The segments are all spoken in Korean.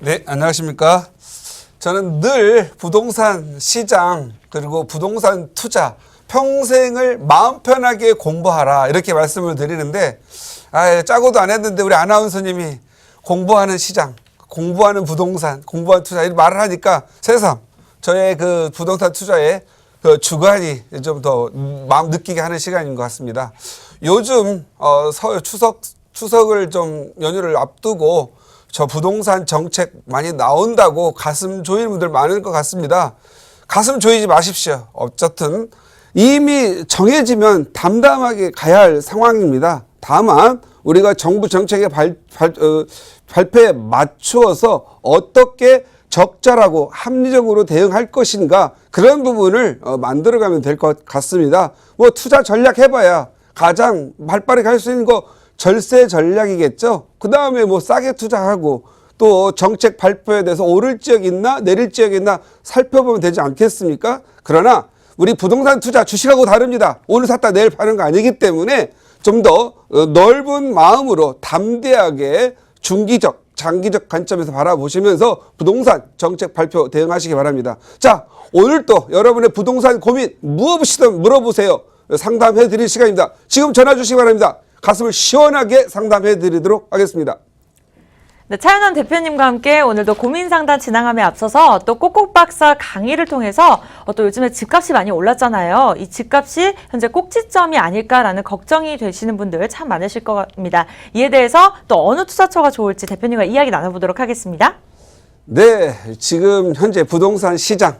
네, 안녕하십니까. 저는 늘 부동산 시장 그리고 부동산 투자 평생을 마음 편하게 공부하라 이렇게 말씀을 드리는데 짜고도 안 했는데 우리 아나운서님이 공부하는 시장, 공부하는 부동산, 공부하는 투자 이런 말을 하니까 새삼 저의 그 부동산 투자의 그 주관이 좀 더 마음 느끼게 하는 시간인 것 같습니다. 요즘 추석을 좀 연휴를 앞두고 저 부동산 정책 많이 나온다고 가슴 조이는 분들 많을 것 같습니다. 가슴 조이지 마십시오. 어쨌든 이미 정해지면 담담하게 가야 할 상황입니다. 다만 우리가 정부 정책의 발표에 맞추어서 어떻게 적절하고 합리적으로 대응할 것인가 그런 부분을 만들어가면 될 것 같습니다. 뭐 투자 전략 해봐야 가장 발빠르게 할 수 있는 거 절세 전략이겠죠. 그 다음에 뭐 싸게 투자하고 또 정책 발표에 대해서 오를 지역이 있나 내릴 지역이 있나 살펴보면 되지 않겠습니까? 그러나 우리 부동산 투자 주식하고 다릅니다. 오늘 샀다 내일 파는 거 아니기 때문에 좀 더 넓은 마음으로 담대하게 중기적 장기적 관점에서 바라보시면서 부동산 정책 발표 대응하시기 바랍니다. 자, 오늘 또 여러분의 부동산 고민 무엇이든 물어보세요. 상담해 드릴 시간입니다. 지금 전화 주시기 바랍니다. 가슴을 시원하게 상담해 드리도록 하겠습니다. 네, 차윤환 대표님과 함께 오늘도 고민 상담 진행함에 앞서서 또 꼭꼭박사 강의를 통해서 또 요즘에 집값이 많이 올랐잖아요. 이 집값이 현재 꼭지점이 아닐까라는 걱정이 되시는 분들 참 많으실 겁니다. 이에 대해서 또 어느 투자처가 좋을지 대표님과 이야기 나눠보도록 하겠습니다. 네, 지금 현재 부동산 시장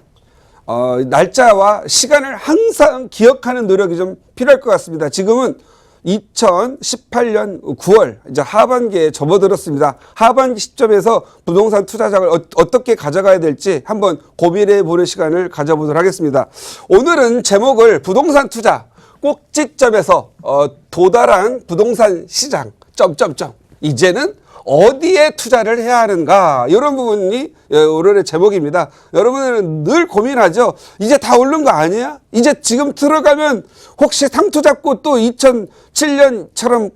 날짜와 시간을 항상 기억하는 노력이 좀 필요할 것 같습니다. 지금은 2018년 9월 이제 하반기에 접어들었습니다. 하반기 시점에서 부동산 투자장을 어떻게 가져가야 될지 한번 고민해 보는 시간을 가져보도록 하겠습니다. 오늘은 제목을 부동산 투자 꼭지점에서 도달한 부동산 시장 이제는 어디에 투자를 해야 하는가 이런 부분이 오늘의 제목입니다. 여러분은 늘 고민하죠. 이제 다 오른 거 아니야? 이제 지금 들어가면 혹시 상투 잡고 또 2007년처럼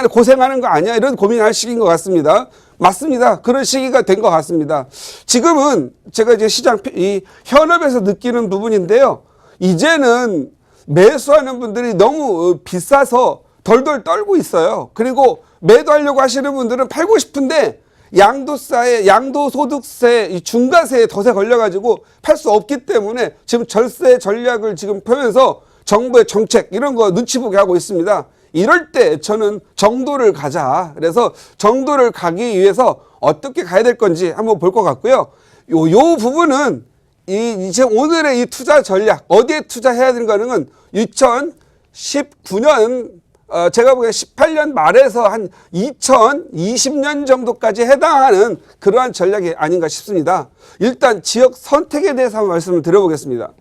고생하는 거 아니야? 이런 고민할 시기인 것 같습니다. 맞습니다. 그런 시기가 된 것 같습니다. 지금은 제가 이제 시장 이 현업에서 느끼는 부분인데요. 이제는 매수하는 분들이 너무 비싸서 덜덜 떨고 있어요. 그리고 매도하려고 하시는 분들은 팔고 싶은데 양도소득세, 이 중과세에 덫에 걸려가지고 팔 수 없기 때문에 지금 절세 전략을 지금 펴면서 정부의 정책 이런 거 눈치 보게 하고 있습니다. 이럴 때 저는 정도를 가자. 그래서 정도를 가기 위해서 어떻게 가야 될 건지 한번 볼 것 같고요. 요 부분은 이제 오늘의 이 투자 전략 어디에 투자해야 되는가는 2019년 제가 보기엔 18년 말에서 한 2020년 정도까지 해당하는 그러한 전략이 아닌가 싶습니다. 일단 지역 선택에 대해서 한번 말씀을 드려보겠습니다.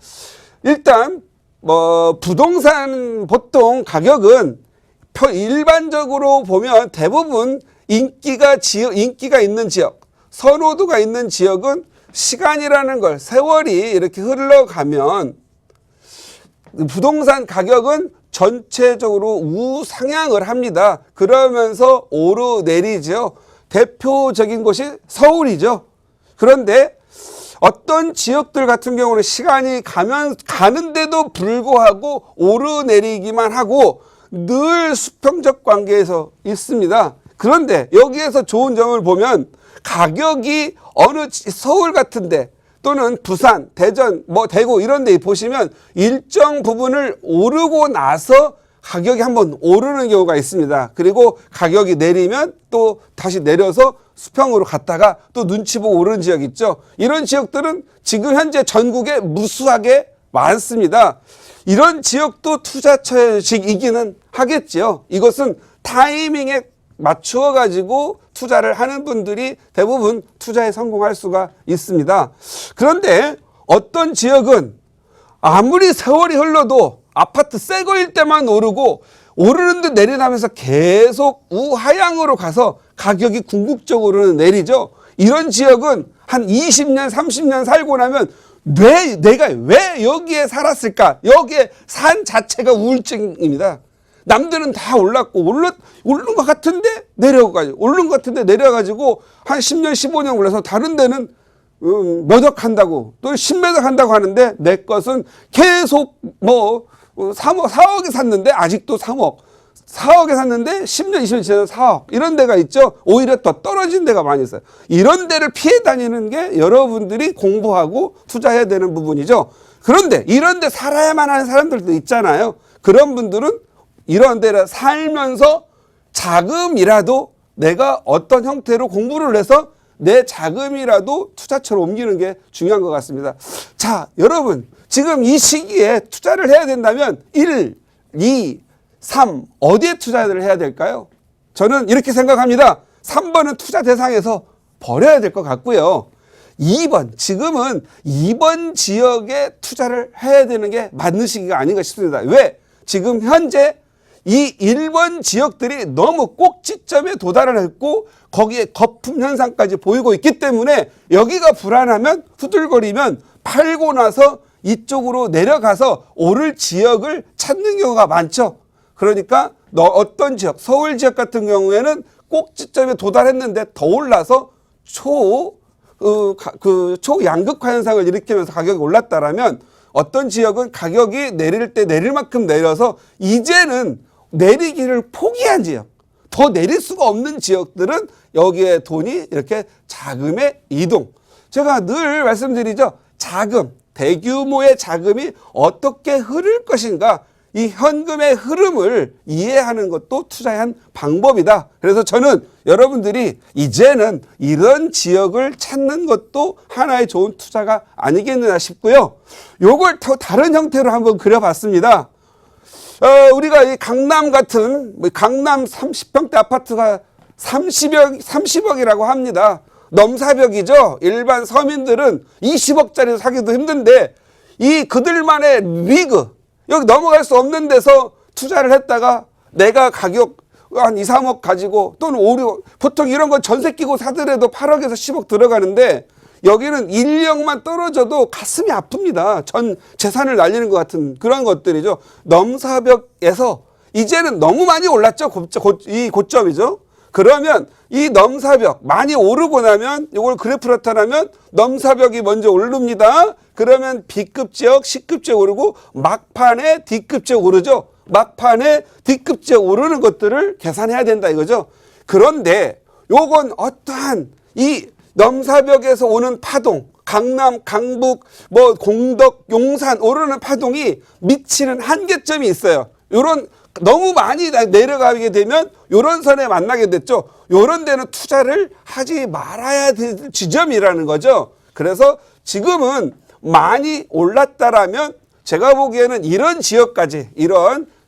일단 부동산 보통 가격은 일반적으로 보면 대부분 인기가 있는 지역, 선호도가 있는 지역은 시간이라는 걸 세월이 이렇게 흘러가면 부동산 가격은 전체적으로 우상향을 합니다. 그러면서 오르내리죠. 대표적인 곳이 서울이죠. 그런데 어떤 지역들 같은 경우는 시간이 가는데도 불구하고 오르내리기만 하고 늘 수평적 관계에서 있습니다. 그런데 여기에서 좋은 점을 보면 가격이 서울 같은데 또는 부산, 대전, 대구 이런 데 보시면 일정 부분을 오르고 나서 가격이 한번 오르는 경우가 있습니다. 그리고 가격이 내리면 또 다시 내려서 수평으로 갔다가 또 눈치 보고 오르는 지역 있죠. 이런 지역들은 지금 현재 전국에 무수하게 많습니다. 이런 지역도 투자처식이기는 하겠지요. 이것은 타이밍에 맞추어 가지고 투자를 하는 분들이 대부분 투자에 성공할 수가 있습니다. 그런데 어떤 지역은 아무리 세월이 흘러도 아파트 새 거일 때만 오르고 오르는 듯 내려가면서 계속 우하향으로 가서 가격이 궁극적으로는 내리죠. 이런 지역은 한 20년, 30년 살고 나면 내가 왜 여기에 살았을까? 여기에 산 자체가 우울증입니다. 남들은 다 올랐고 오른 것 같은데 내려가지고 오른 것 같은데 내려가지고 한 10년 15년 올라서 다른 데는 몇억 한다고 또 10몇억 한다고 하는데 내 것은 계속 뭐 3억 4억에 샀는데 아직도 3억 4억에 샀는데 10년 20년 지나서 4억 이런 데가 있죠. 오히려 더 떨어진 데가 많이 있어요. 이런 데를 피해 다니는 게 여러분들이 공부하고 투자해야 되는 부분이죠. 그런데 이런 데 살아야만 하는 사람들도 있잖아요. 그런 분들은 이런 데를 살면서 자금이라도 내가 어떤 형태로 공부를 해서 내 자금이라도 투자처로 옮기는 게 중요한 것 같습니다. 자, 여러분 지금 이 시기에 투자를 해야 된다면 1, 2, 3 어디에 투자를 해야 될까요? 저는 이렇게 생각합니다. 3번은 투자 대상에서 버려야 될 것 같고요. 2번 지금은 2번 지역에 투자를 해야 되는 게 맞는 시기가 아닌가 싶습니다. 왜? 지금 현재 이 1번 지역들이 너무 꼭지점에 도달을 했고 거기에 거품 현상까지 보이고 있기 때문에 여기가 불안하면 후들거리면 팔고 나서 이쪽으로 내려가서 오를 지역을 찾는 경우가 많죠. 그러니까 어떤 지역, 서울 지역 같은 경우에는 꼭지점에 도달했는데 더 올라서 초양극화 현상을 일으키면서 가격이 올랐다라면 어떤 지역은 가격이 내릴 때 내릴 만큼 내려서 이제는 내리기를 포기한 지역, 더 내릴 수가 없는 지역들은 여기에 돈이 이렇게 자금의 이동. 제가 늘 말씀드리죠. 자금, 대규모의 자금이 어떻게 흐를 것인가. 이 현금의 흐름을 이해하는 것도 투자의 한 방법이다. 그래서 저는 여러분들이 이제는 이런 지역을 찾는 것도 하나의 좋은 투자가 아니겠느냐 싶고요. 요걸 더 다른 형태로 한번 그려봤습니다. 우리가 이 강남 같은 강남 30평대 아파트가 30억이라고 합니다. 넘사벽이죠. 일반 서민들은 20억짜리 사기도 힘든데 이 그들만의 리그 여기 넘어갈 수 없는 데서 투자를 했다가 내가 가격 한 2, 3억 가지고 또는 5, 6억 보통 이런 건 전세 끼고 사더라도 8억에서 10억 들어가는데 여기는 1, 2억만 떨어져도 가슴이 아픕니다. 전 재산을 날리는 것 같은 그런 것들이죠. 넘사벽에서 이제는 너무 많이 올랐죠. 이 고점이죠. 그러면 이 넘사벽 많이 오르고 나면 이걸 그래프로 나타나면 넘사벽이 먼저 오릅니다. 그러면 B급 지역, C급 지역 오르고 막판에 D급 지역 오르죠. 막판에 D급 지역 오르는 것들을 계산해야 된다 이거죠. 그런데 요건 어떠한 이 넘사벽에서 오는 파동, 강남, 강북, 공덕, 용산 오르는 파동이 미치는 한계점이 있어요. 요런 너무 많이 내려가게 되면 요런 선에 만나게 됐죠. 요런 데는 투자를 하지 말아야 될 지점이라는 거죠. 그래서 지금은 많이 올랐다라면 제가 보기에는 이런 지역까지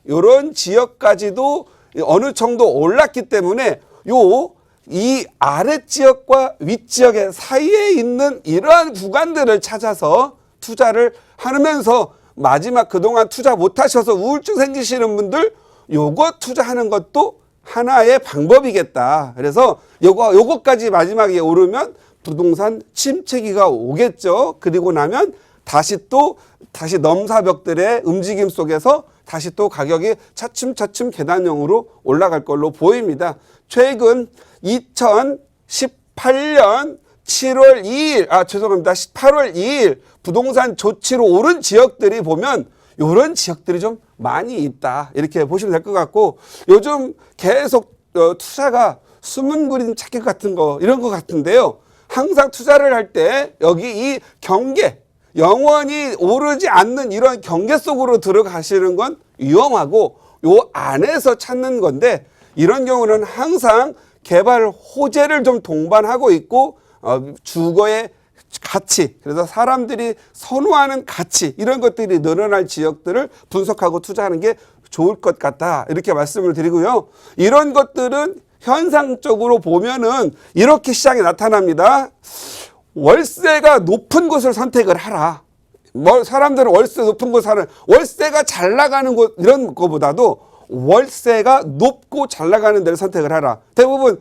요런 지역까지도 어느 정도 올랐기 때문에 이 아래 지역과 윗 지역의 사이에 있는 이러한 구간들을 찾아서 투자를 하면서 마지막 그동안 투자 못 하셔서 우울증 생기시는 분들 요거 투자하는 것도 하나의 방법이겠다. 그래서 요거까지 마지막에 오르면 부동산 침체기가 오겠죠. 그리고 나면 다시 넘사벽들의 움직임 속에서 다시 또 가격이 차츰차츰 계단형으로 올라갈 걸로 보입니다. 최근 2018년 8월 2일 부동산 조치로 오른 지역들이 보면 이런 지역들이 좀 많이 있다. 이렇게 보시면 될 것 같고 요즘 계속 투자가 숨은 그림 찾기 같은 거 이런 것 같은데요. 항상 투자를 할 때 여기 이 경계 영원히 오르지 않는 이런 경계 속으로 들어가시는 건 위험하고 요 안에서 찾는 건데 이런 경우는 항상 개발 호재를 좀 동반하고 있고 주거의 가치 그래서 사람들이 선호하는 가치 이런 것들이 늘어날 지역들을 분석하고 투자하는 게 좋을 것 같다 이렇게 말씀을 드리고요. 이런 것들은 현상적으로 보면은 이렇게 시장에 나타납니다. 월세가 높은 곳을 선택을 하라. 사람들은 월세 높은 곳 사는 월세가 잘 나가는 곳 이런 거보다도 월세가 높고 잘 나가는 데를 선택을 하라. 대부분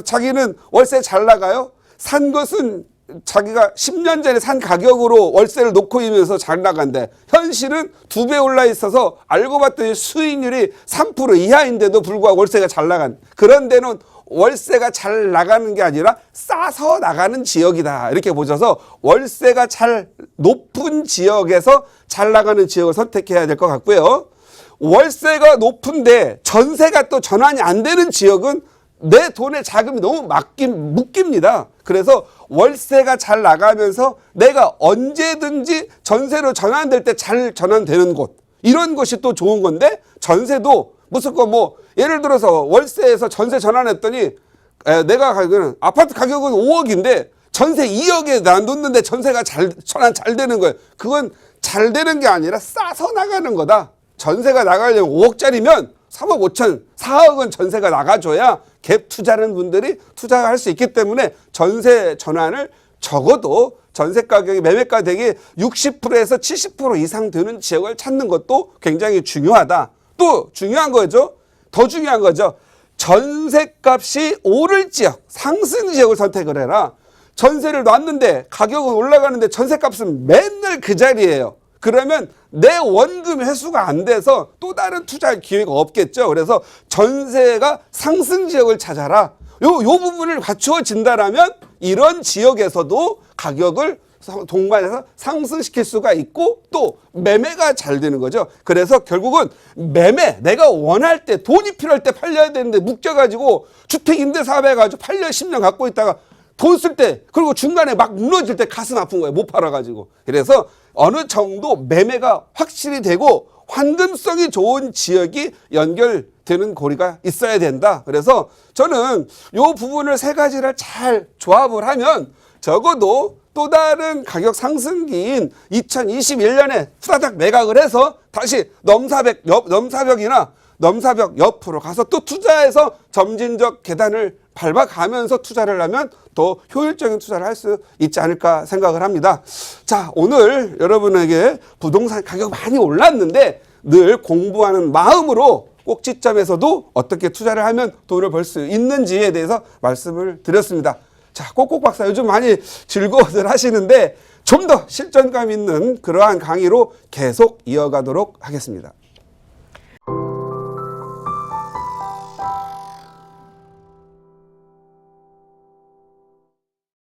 자기는 월세 잘 나가요. 산 것은 자기가 10년 전에 산 가격으로 월세를 놓고 있면서 잘 나간대. 현실은 2배 올라 있어서 알고 봤더니 수익률이 3% 이하인데도 불구하고 월세가 잘 나간. 그런 데는 월세가 잘 나가는 게 아니라 싸서 나가는 지역이다. 이렇게 보셔서 월세가 잘 높은 지역에서 잘 나가는 지역을 선택해야 될 것 같고요. 월세가 높은데 전세가 또 전환이 안 되는 지역은 내 돈의 자금이 너무 묶입니다. 그래서 월세가 잘 나가면서 내가 언제든지 전세로 전환될 때 잘 전환되는 곳, 이런 것이 또 좋은 건데, 전세도 무슨 뭐 예를 들어서 월세에서 전세 전환했더니 내가 가격은 아파트 가격은 5억인데 전세 2억에 나 놓는데 전세가 전환 잘 되는 거예요. 그건 잘 되는 게 아니라 싸서 나가는 거다. 전세가 나가려면 5억짜리면 3억 5천, 4억은 전세가 나가줘야 갭 투자하는 분들이 투자할 수 있기 때문에 전세 전환을 적어도 전세 가격이 매매 가격이 60%에서 70% 이상 되는 지역을 찾는 것도 굉장히 중요하다. 또 중요한 거죠. 더 중요한 거죠. 전세값이 오를 지역, 상승 지역을 선택을 해라. 전세를 놨는데 가격은 올라가는데 전세값은 맨날 그 자리예요. 그러면 내 원금 회수가 안 돼서 또 다른 투자 기회가 없겠죠. 그래서 전세가 상승 지역을 찾아라. 요 부분을 갖추어진다라면 이런 지역에서도 가격을 동반해서 상승시킬 수가 있고 또 매매가 잘 되는 거죠. 그래서 결국은 매매, 내가 원할 때 돈이 필요할 때 팔려야 되는데 묶여가지고 주택임대사업에 해가지고 8년 10년 갖고 있다가 돈 쓸 때, 그리고 중간에 막 무너질 때 가슴 아픈 거예요. 못 팔아가지고. 그래서 어느 정도 매매가 확실히 되고 환금성이 좋은 지역이 연결되는 고리가 있어야 된다. 그래서 저는 이 부분을 세 가지를 잘 조합을 하면 적어도 또 다른 가격 상승기인 2021년에 후다닥 매각을 해서 다시 넘사벽이나 넘사벽 옆으로 가서 또 투자해서 점진적 계단을 밟아가면서 투자를 하면 더 효율적인 투자를 할 수 있지 않을까 생각을 합니다. 자, 오늘 여러분에게 부동산 가격 많이 올랐는데 늘 공부하는 마음으로 꼭지점에서도 어떻게 투자를 하면 돈을 벌 수 있는지에 대해서 말씀을 드렸습니다. 자, 꼭꼭 박사 요즘 많이 즐거워들 하시는데 좀 더 실전감 있는 그러한 강의로 계속 이어가도록 하겠습니다.